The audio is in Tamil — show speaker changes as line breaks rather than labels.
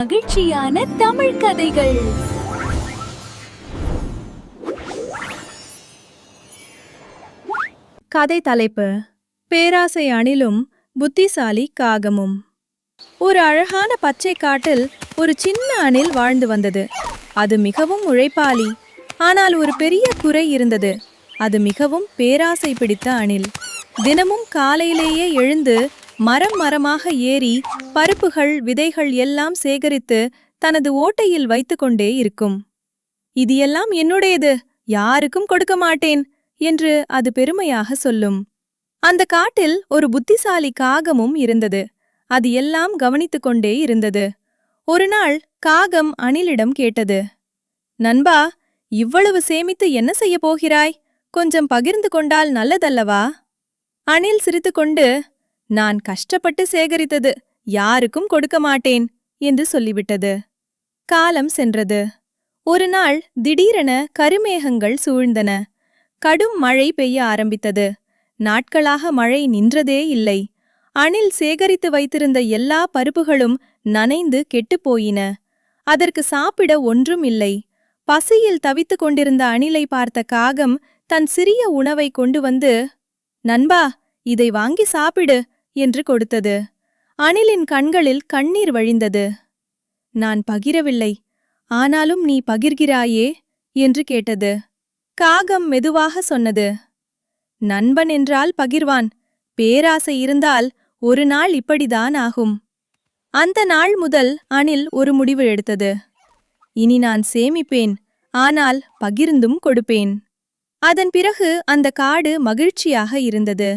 மகிழ்ச்சியான தமிழ் கதைகள்.
கதை தலைப்பு: பேராசை அணிலும் புத்திசாலி காகமும். ஒரு அழகான பச்சை காட்டில் ஒரு சின்ன அணில் வாழ்ந்து வந்தது. அது மிகவும் உழைப்பாளி. ஆனால் ஒரு பெரிய குறை இருந்தது. அது மிகவும் பேராசை பிடித்த அணில். தினமும் காலையிலேயே எழுந்து மரமாக ஏறி பருப்புகள் விதைகள் எல்லாம் சேகரித்து தனது ஓட்டையில் வைத்து கொண்டே இருக்கும். இது எல்லாம் என்னுடையது, யாருக்கும் கொடுக்க மாட்டேன் என்று அது பெருமையாக சொல்லும். அந்த காட்டில் ஒரு புத்திசாலி காகமும் இருந்தது. அது எல்லாம் கவனித்துக் கொண்டே இருந்தது. ஒரு நாள் காகம் அணிலிடம் கேட்டது, நண்பா, இவ்வளவு சேமித்து என்ன செய்ய போகிறாய்? கொஞ்சம் பகிர்ந்து கொண்டால் நல்லதல்லவா? அணில் சிரித்துக்கொண்டு, நான் கஷ்டப்பட்டு சேகரித்தது, யாருக்கும் கொடுக்க மாட்டேன் என்று சொல்லிவிட்டது. காலம் சென்றது. ஒரு நாள் திடீரென கருமேகங்கள் சூழ்ந்தன. கடும் மழை பெய்ய ஆரம்பித்தது. நாட்களாக மழை நின்றதே இல்லை. அணில் சேகரித்து வைத்திருந்த எல்லா பருப்புகளும் நனைந்து கெட்டுப்போயின. அதற்கு சாப்பிட ஒன்றும் இல்லை. பசியில் தவித்துக் கொண்டிருந்த அணிலை பார்த்த காகம் தன் சிறிய உணவை கொண்டு வந்து, நண்பா, இதை வாங்கி சாப்பிடு என்று கொடுத்தது. அணிலின் கண்களில் கண்ணீர் வழிந்தது. நான் பகிரவில்லை, ஆனாலும் நீ பகிர்கிறாயே என்று கேட்டது. காகம் மெதுவாக சொன்னது, நண்பன் என்றால் பகிர்வான், பேராசை இருந்தால் ஒரு நாள் இப்படிதான் ஆகும். அந்த நாள் முதல் அணில் ஒரு முடிவு எடுத்தது. இனி நான் சேமிப்பேன், ஆனால் பகிர்ந்தும் கொடுப்பேன். அதன் பிறகு அந்த காடு மகிழ்ச்சியாக இருந்தது.